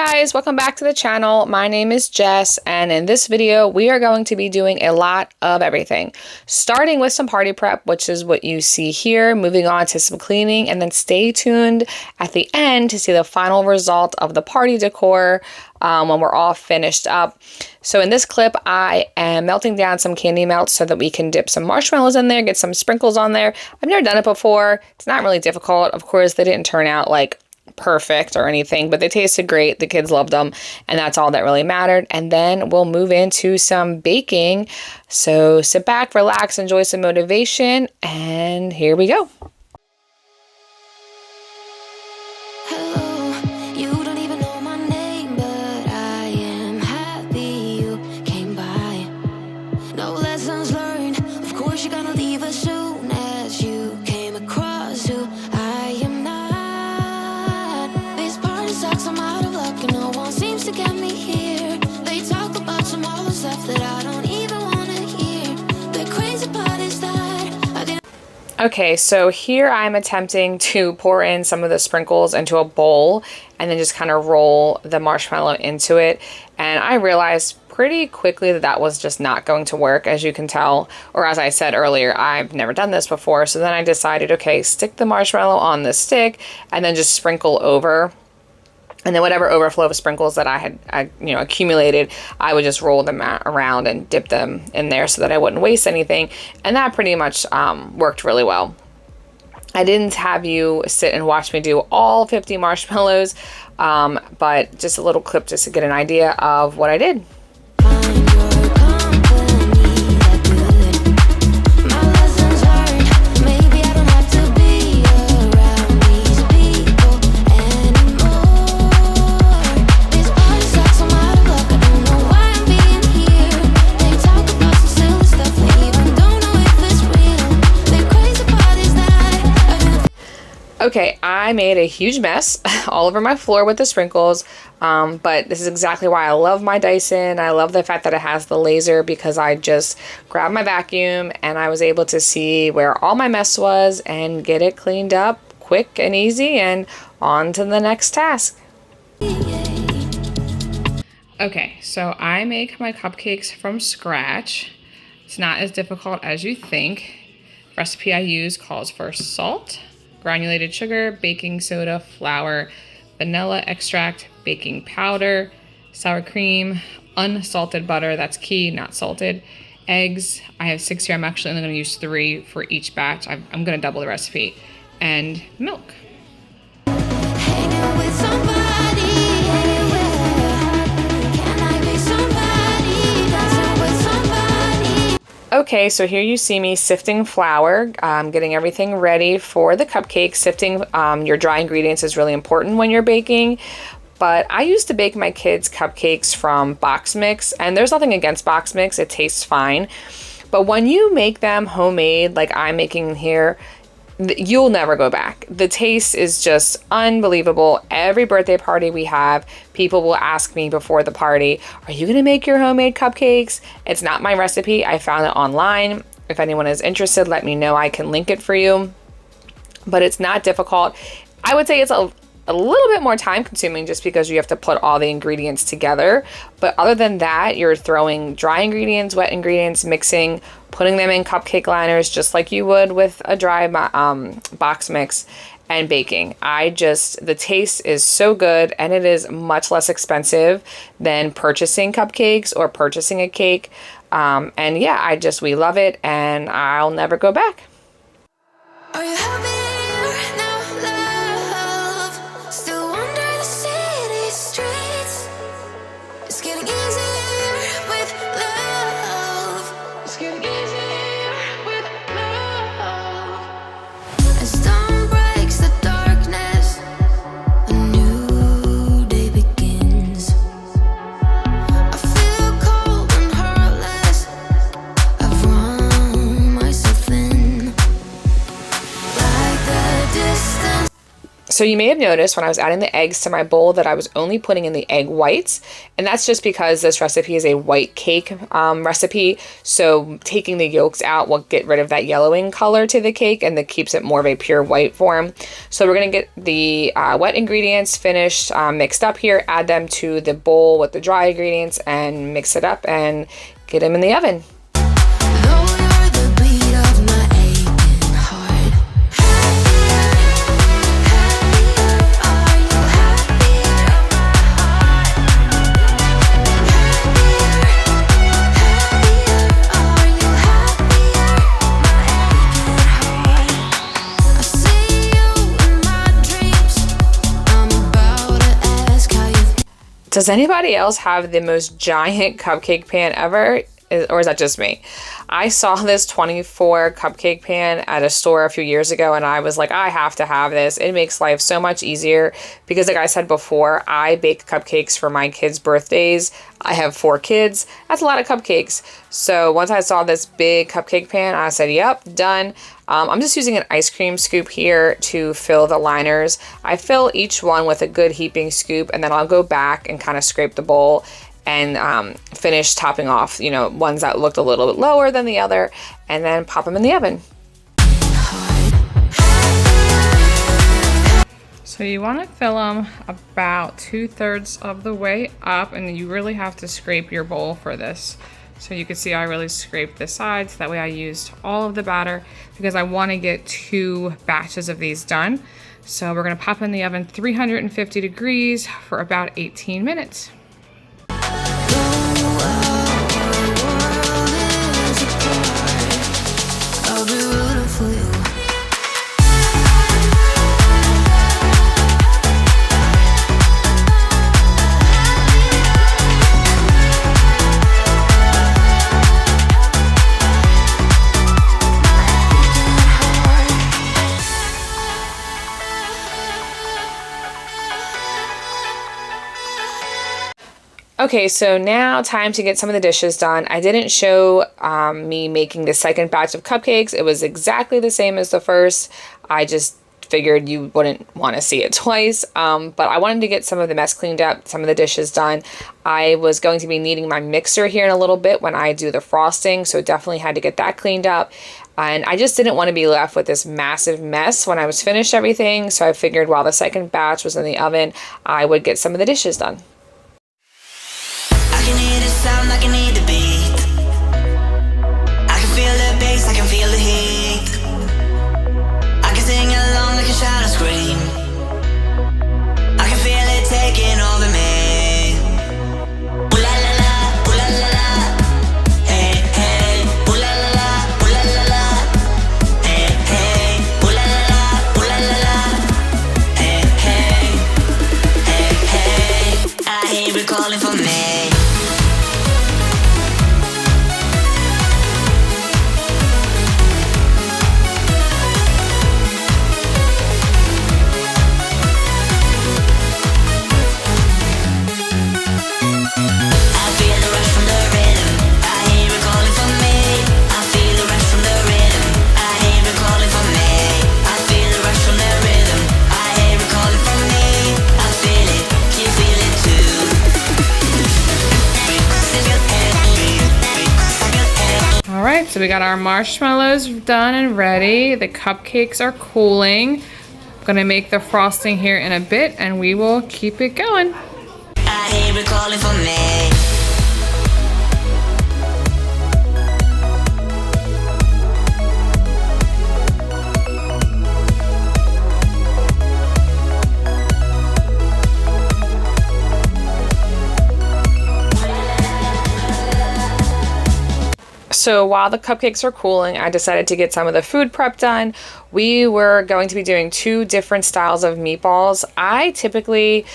guys, welcome back to the channel. My name is Jess, and in this video we are going to be doing a lot of everything, starting with some party prep, which is what you see here, moving on to some cleaning, and then stay tuned at the end to see the final result of the party decor when we're all finished up. So in this clip I am melting down some candy melts so that we can dip some marshmallows in there, get some sprinkles on there. I've never done it before. It's not really difficult. Of course, they didn't turn out like perfect or anything, but they tasted great. The kids loved them, and that's all that really mattered. And then we'll move into some baking. So sit back, relax, enjoy some motivation, and here we go. Okay, so here I'm attempting to pour in some of the sprinkles into a bowl and then just kind of roll the marshmallow into it. And I realized pretty quickly that that was just not going to work, as you can tell, or as I said earlier, I've never done this before. So then I decided, okay, stick the marshmallow on the stick and then just sprinkle over. And then whatever overflow of sprinkles that I had accumulated, I would just roll them around and dip them in there so that I wouldn't waste anything. And that pretty much worked really well. I didn't have you sit and watch me do all 50 marshmallows, but just a little clip just to get an idea of what I did. Okay, I made a huge mess all over my floor with the sprinkles, but this is exactly why I love my Dyson. I love the fact that it has the laser, because I just grabbed my vacuum and I was able to see where all my mess was and get it cleaned up quick and easy and on to the next task. Okay, so I make my cupcakes from scratch. It's not as difficult as you think. The recipe I use calls for salt, granulated sugar, baking soda, flour, vanilla extract, baking powder, sour cream, unsalted butter, that's key, not salted, eggs. I have 6 here. I'm actually only going to use 3 for each batch. I'm going to double the recipe, and milk. Okay, so here you see me sifting flour, getting everything ready for the cupcakes. Sifting your dry ingredients is really important when you're baking, but I used to bake my kids' cupcakes from box mix, and there's nothing against box mix, it tastes fine. But when you make them homemade, like I'm making here, you'll never go back. The taste is just unbelievable. Every birthday party we have, people will ask me before the party, are you gonna make your homemade cupcakes? It's not my recipe. I found it online. If anyone is interested, let me know. I can link it for you. But it's not difficult. I would say it's a little bit more time consuming just because you have to put all the ingredients together. But other than that, you're throwing dry ingredients, wet ingredients, mixing, putting them in cupcake liners just like you would with a dry box mix, and baking. The taste is so good, and it is much less expensive than purchasing cupcakes or purchasing a cake. And yeah, we love it, and I'll never go back. Are you happy? Myself in So you may have noticed when I was adding the eggs to my bowl that I was only putting in the egg whites, and that's just because this recipe is a white cake recipe. So taking the yolks out will get rid of that yellowing color to the cake, and that keeps it more of a pure white form. So we're gonna get the wet ingredients finished, mixed up here, add them to the bowl with the dry ingredients, and mix it up and get them in the oven. Does anybody else have the most giant cupcake pan ever? Or is that just me? I saw this 24 cupcake pan at a store a few years ago, and I was like, I have to have this. It makes life so much easier because, like I said before, I bake cupcakes for my kids' birthdays. I have 4 kids. That's a lot of cupcakes. So once I saw this big cupcake pan, I said, yep, done. I'm just using an ice cream scoop here to fill the liners. I fill each one with a good heaping scoop, and then I'll go back and kind of scrape the bowl and finish topping off, you know, ones that looked a little bit lower than the other, and then pop them in the oven. So you want to fill them about 2/3 of the way up, and you really have to scrape your bowl for this. So you can see I really scraped the sides. That way I used all of the batter because I want to get 2 batches of these done. So we're going to pop in the oven 350 degrees for about 18 minutes. Okay, so now time to get some of the dishes done. I didn't show me making the second batch of cupcakes. It was exactly the same as the first. I just figured you wouldn't want to see it twice, but I wanted to get some of the mess cleaned up, some of the dishes done. I was going to be needing my mixer here in a little bit when I do the frosting, so definitely had to get that cleaned up. And I just didn't want to be left with this massive mess when I was finished everything, so I figured while the second batch was in the oven, I would get some of the dishes done. Sound like I need the beat. I can feel the bass, I can feel the heat. I can sing along like a shout and scream. I can feel it taking over me. Ooh la la la, ooh la la la. Hey hey, ooh la la la, ooh la la la. Hey hey, ooh la la la, ooh la la la. Hey hey, hey hey. I hear it calling for me. So we got our marshmallows done and ready. The cupcakes are cooling. I'm gonna make the frosting here in a bit and we will keep it going. I hear it calling for me. So while the cupcakes are cooling, I decided to get some of the food prep done. We were going to be doing 2 different styles of meatballs. I typically,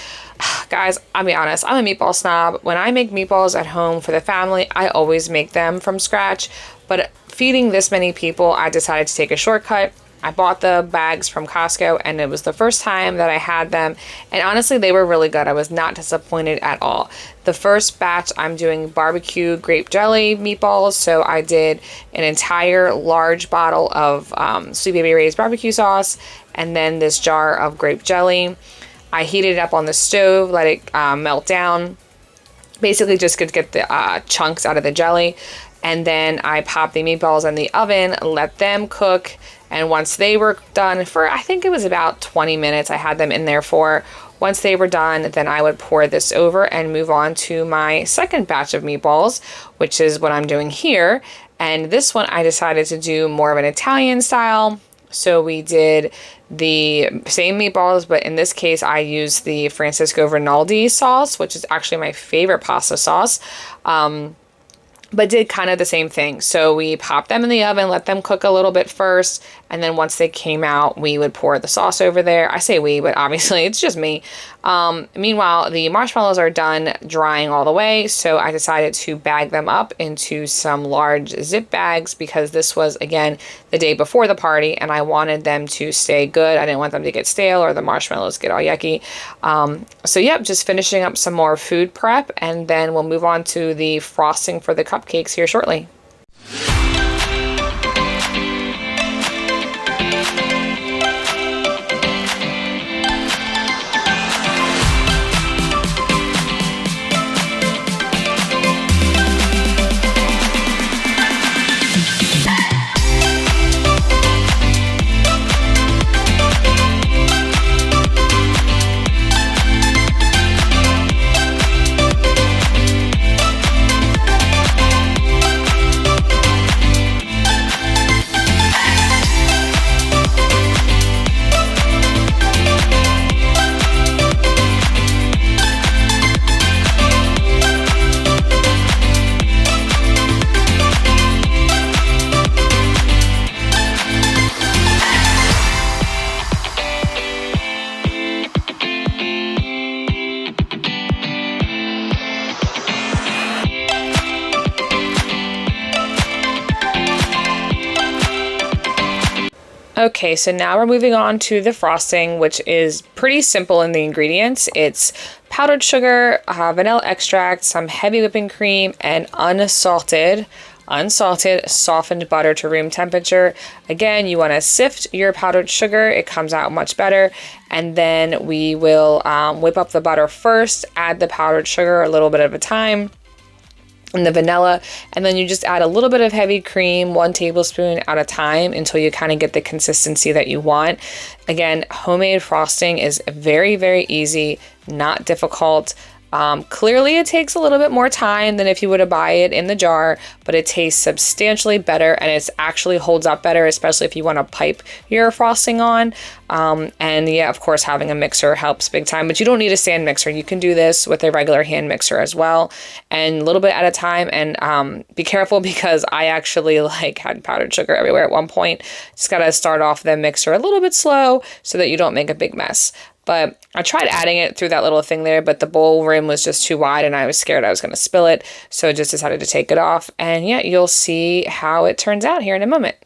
guys, I'll be honest, I'm a meatball snob. When I make meatballs at home for the family, I always make them from scratch. But feeding this many people, I decided to take a shortcut. I bought the bags from Costco, and it was the first time that I had them, and honestly they were really good. I was not disappointed at all. The first batch, I'm doing barbecue grape jelly meatballs, so I did an entire large bottle of Sweet Baby Ray's barbecue sauce, and then this jar of grape jelly. I heated it up on the stove, let it melt down, basically just to get the chunks out of the jelly. And then I popped the meatballs in the oven, let them cook. And once they were done for, I think it was about 20 minutes, I had them in there for. Once they were done, then I would pour this over and move on to my second batch of meatballs, which is what I'm doing here. And this one I decided to do more of an Italian style. So we did the same meatballs, but in this case, I used the Francesco Rinaldi sauce, which is actually my favorite pasta sauce. But did kind of the same thing. So we popped them in the oven, let them cook a little bit first, and then once they came out, we would pour the sauce over there. I say we, but obviously it's just me. Meanwhile, the marshmallows are done drying all the way, so I decided to bag them up into some large zip bags because this was, again, the day before the party, and I wanted them to stay good. I didn't want them to get stale or the marshmallows get all yucky. So yep, just finishing up some more food prep, and then we'll move on to the frosting for the cupcakes here shortly. Okay, so now we're moving on to the frosting, which is pretty simple in the ingredients. It's powdered sugar, vanilla extract, some heavy whipping cream, and unsalted softened butter to room temperature. Again, you want to sift your powdered sugar. It comes out much better. And then we will whip up the butter first, add the powdered sugar a little bit at a time, and the vanilla, and then you just add a little bit of heavy cream, 1 tablespoon at a time, until you kind of get the consistency that you want. Again, homemade frosting is very, very easy, not difficult. Clearly it takes a little bit more time than if you were to buy it in the jar, but it tastes substantially better, and it actually holds up better, especially if you want to pipe your frosting on. And yeah, of course, having a mixer helps big time, but you don't need a stand mixer. You can do this with a regular hand mixer as well, and a little bit at a time. And be careful, because I actually had powdered sugar everywhere at one point. Just got to start off the mixer a little bit slow so that you don't make a big mess. But I tried adding it through that little thing there, but the bowl rim was just too wide and I was scared I was going to spill it. So I just decided to take it off. And yeah, you'll see how it turns out here in a moment.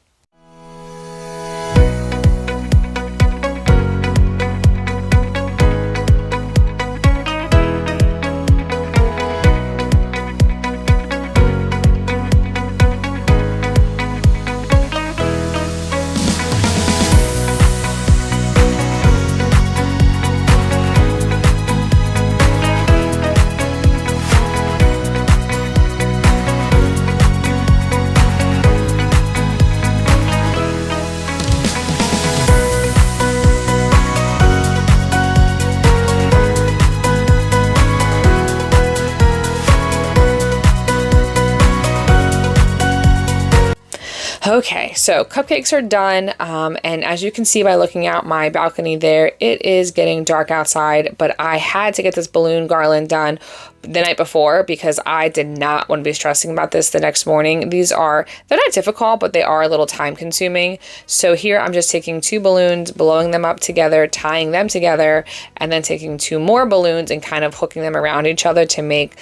Okay, so cupcakes are done, and as you can see by looking out my balcony there, it is getting dark outside, but I had to get this balloon garland done the night before because I did not want to be stressing about this the next morning. They're not difficult, but they are a little time consuming. So here I'm just taking 2 balloons, blowing them up together, tying them together, and then taking 2 more balloons and kind of hooking them around each other to make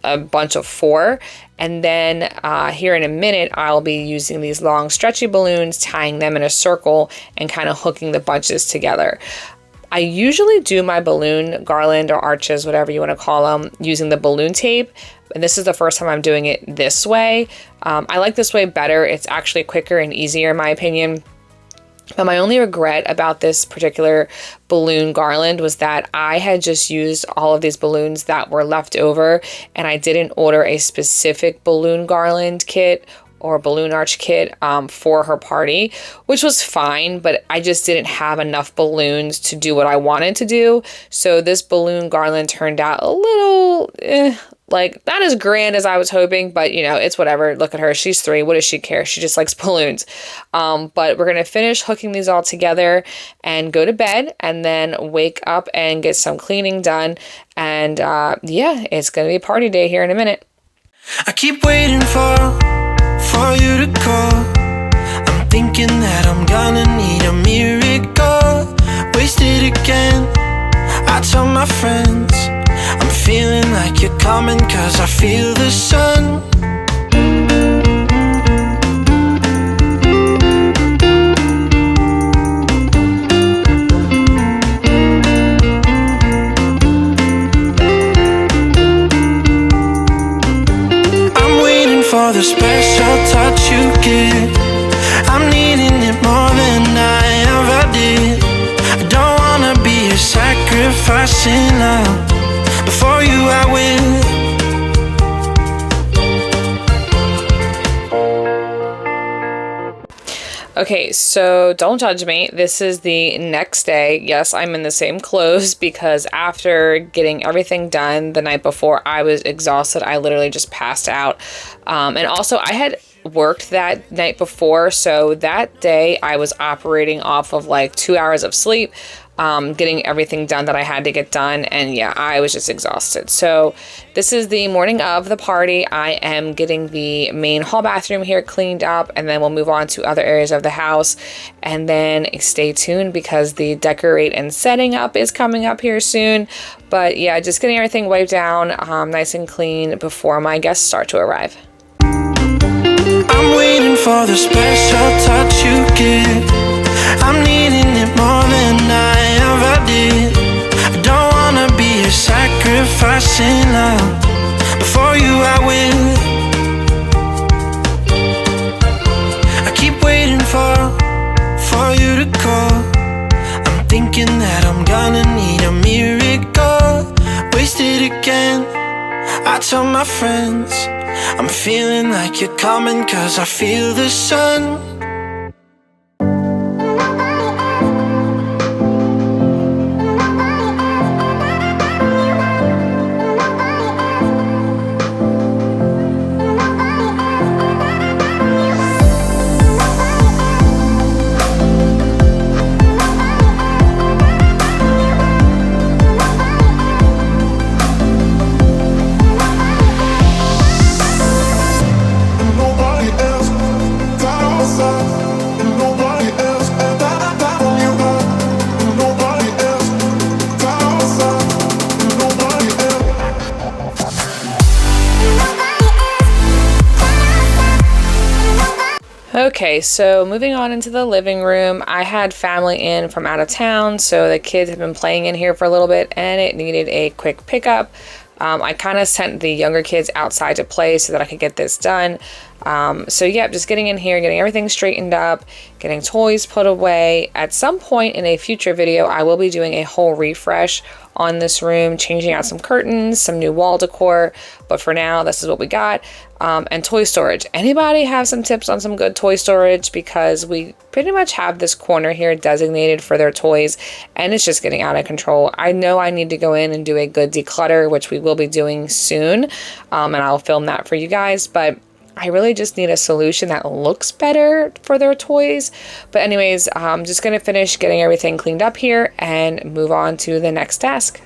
a bunch of 4. And then here in a minute, I'll be using these long stretchy balloons, tying them in a circle and kind of hooking the bunches together. I usually do my balloon garland or arches, whatever you want to call them, using the balloon tape. And this is the first time I'm doing it this way. I like this way better. It's actually quicker and easier in my opinion. But my only regret about this particular balloon garland was that I had just used all of these balloons that were left over, and I didn't order a specific balloon garland kit or balloon arch kit for her party, which was fine, but I just didn't have enough balloons to do what I wanted to do. So this balloon garland turned out a little, like not as grand as I was hoping, but you know, it's whatever. Look at her. She's 3. What does she care? She just likes balloons. But we're going to finish hooking these all together and go to bed and then wake up and get some cleaning done. And yeah, it's going to be party day here in a minute. I keep waiting for you to call. I'm thinking that I'm gonna need a miracle. Wasted again. I tell my friends I'm feeling like you're coming, 'cause I feel the sun. I'm waiting for the special touch you give. I'm needing it more than I ever did. I don't wanna be a sacrificing love. Before you I will. Okay, so don't judge me. This is the next day. Yes, I'm in the same clothes because after getting everything done the night before, I was exhausted. I literally just passed out. And also I had worked that night before, so that day I was operating off of like 2 hours of sleep, getting everything done that I had to get done, and yeah, I was just exhausted. So this is the morning of the party. I am getting the main hall bathroom here cleaned up, and then we'll move on to other areas of the house, and then stay tuned because the decorate and setting up is coming up here soon. But yeah, just getting everything wiped down nice and clean before my guests start to arrive. I'm waiting for the special touch you give. I'm needing it more than I ever did. I don't wanna be a sacrificing love. Before you I will. I keep waiting for you to call. I'm thinking that I'm gonna need a miracle. Wasted again. I tell my friends I'm feeling like you're coming, 'cause I feel the sun. Okay, so moving on into the living room, I had family in from out of town, so the kids have been playing in here for a little bit and it needed a quick pickup. I kind of sent the younger kids outside to play so that I could get this done. So yeah, just getting in here, getting everything straightened up, getting toys put away. At some point in a future video, I will be doing a whole refresh on this room, changing out some curtains, some new wall decor, but for now, this is what we got. And toy storage. Anybody have some tips on some good toy storage? Because we pretty much have this corner here designated for their toys, and it's just getting out of control. I know I need to go in and do a good declutter, which we will be doing soon, and I'll film that for you guys, but I really just need a solution that looks better for their toys. But anyways, I'm just going to finish getting everything cleaned up here and move on to the next task.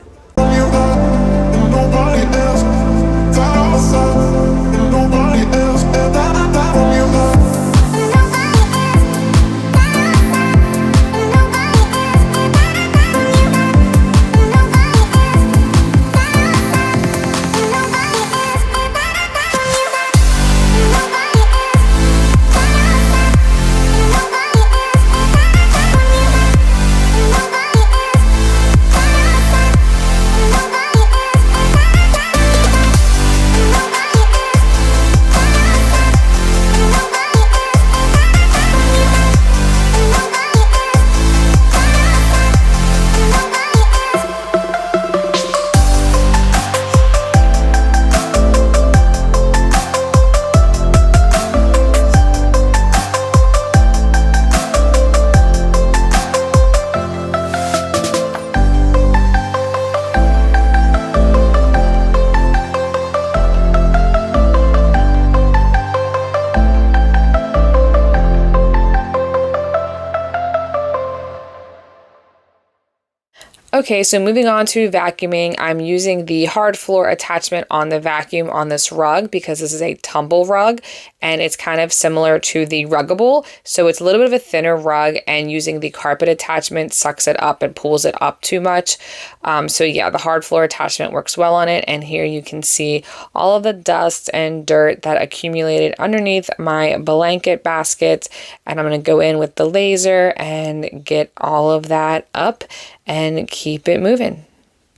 Okay, so moving on to vacuuming, I'm using the hard floor attachment on the vacuum on this rug because this is a tumble rug and it's kind of similar to the Ruggable. So it's a little bit of a thinner rug, and using the carpet attachment sucks it up and pulls it up too much. So yeah, the hard floor attachment works well on it. And here you can see all of the dust and dirt that accumulated underneath my blanket basket. And I'm going to go in with the laser and get all of that up and keep it moving.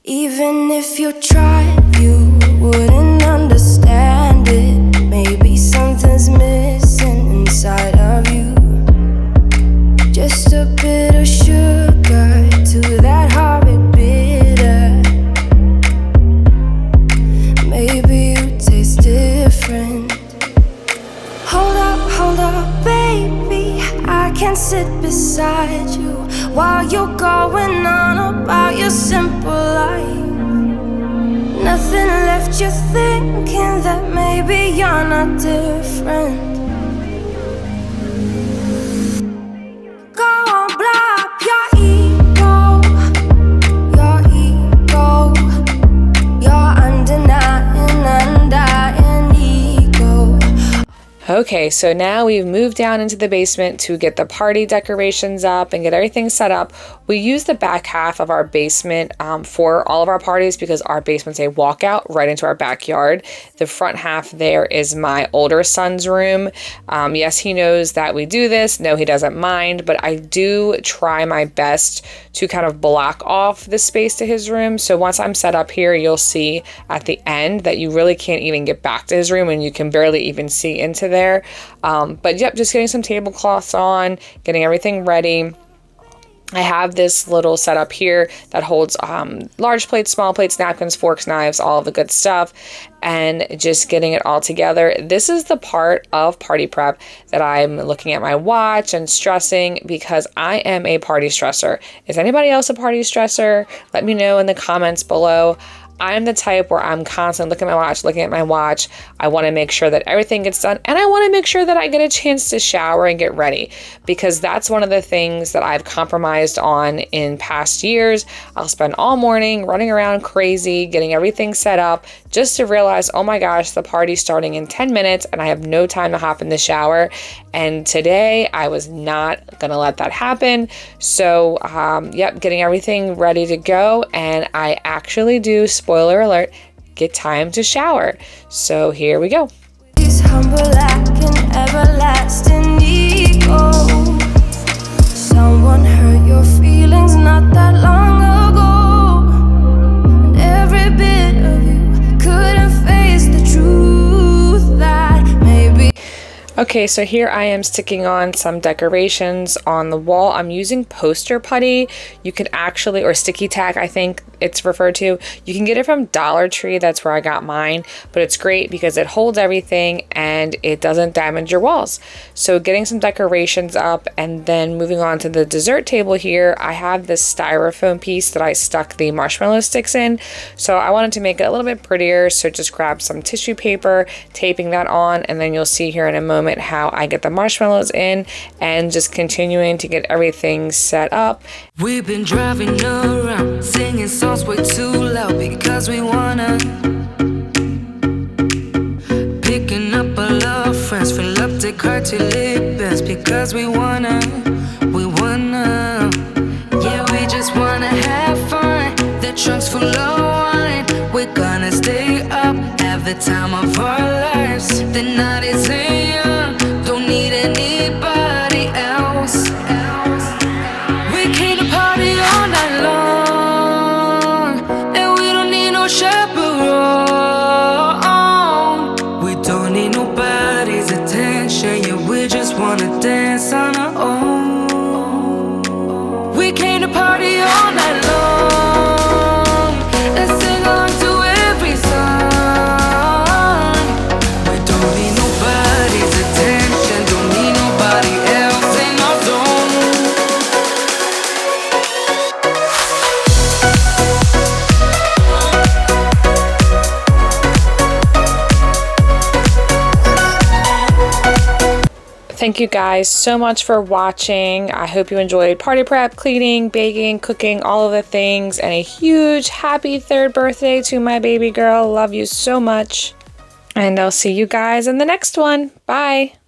Even if you tried, you wouldn't understand it. Maybe something's missing inside of you. Just a bit of sugar to that horrid bitter. Maybe you taste different. Hold up, baby, I can sit beside you while you're going on about your simple life. Nothing left you thinking that maybe you're not different. Go on, blow up your ego, your undying ego. Okay, so now we've moved down into the basement to get the party decorations up and get everything set up. We use the back half of our basement for all of our parties because our basement's a walkout right into our backyard. The front half there is my older son's room. Yes, he knows that we do this. No, he doesn't mind, but I do try my best to kind of block off the space to his room. So once I'm set up here, you'll see at the end that you really can't even get back to his room and you can barely even see into there. But yep, just getting some tablecloths on, getting everything ready. I have this little setup here that holds large plates, small plates, napkins, forks, knives, all of the good stuff, and just getting it all together. This is the part of party prep that I'm looking at my watch and stressing because I am a party stressor. Is anybody else a party stressor? Let me know in the comments below. I'm the type where I'm constantly looking at my watch. I want to make sure that everything gets done, and I want to make sure that I get a chance to shower and get ready, because that's one of the things that I've compromised on in past years. I'll spend all morning running around crazy, getting everything set up, just to realize, oh my gosh, the party's starting in 10 minutes and I have no time to hop in the shower. And today I was not going to let that happen. So, yep, getting everything ready to go. And I actually do, spoiler alert, get time to shower. So here we go. He's humble like an everlasting ego. Someone hurt your feelings not that long ago, and every bit of you couldn't face the truth that maybe. Okay, so here I am sticking on some decorations on the wall. I'm using poster putty. You can actually, or sticky tack, I think it's referred to. You can get it from Dollar Tree. That's where I got mine, but it's great because it holds everything and it doesn't damage your walls. So getting some decorations up, and then moving on to the dessert table here, I have this styrofoam piece that I stuck the marshmallow sticks in. So I wanted to make it a little bit prettier. So just grab some tissue paper, taping that on, and then you'll see here in a moment how I get the marshmallows in, and just continuing to get everything set up. We've been driving around, singing songs way too loud because we wanna. Picking up all our friends, fill up the car till it bends because we wanna. Yeah, we just wanna have fun. The trunk's full of wine. We're gonna stay up, have the time of our lives. The night is young, don't need anybody else. We came to party all night long, and we don't need no chaperone. We don't need nobody's attention, yeah, we just wanna dance on our own. We came to party all night long and sing along to every song. We don't need nobody's attention, don't need nobody else in our zone. Thank you guys so much for watching. I hope you enjoyed party prep, cleaning, baking, cooking, all of the things, and a huge happy 3rd birthday to my baby girl. Love you so much. And I'll see you guys in the next one. Bye.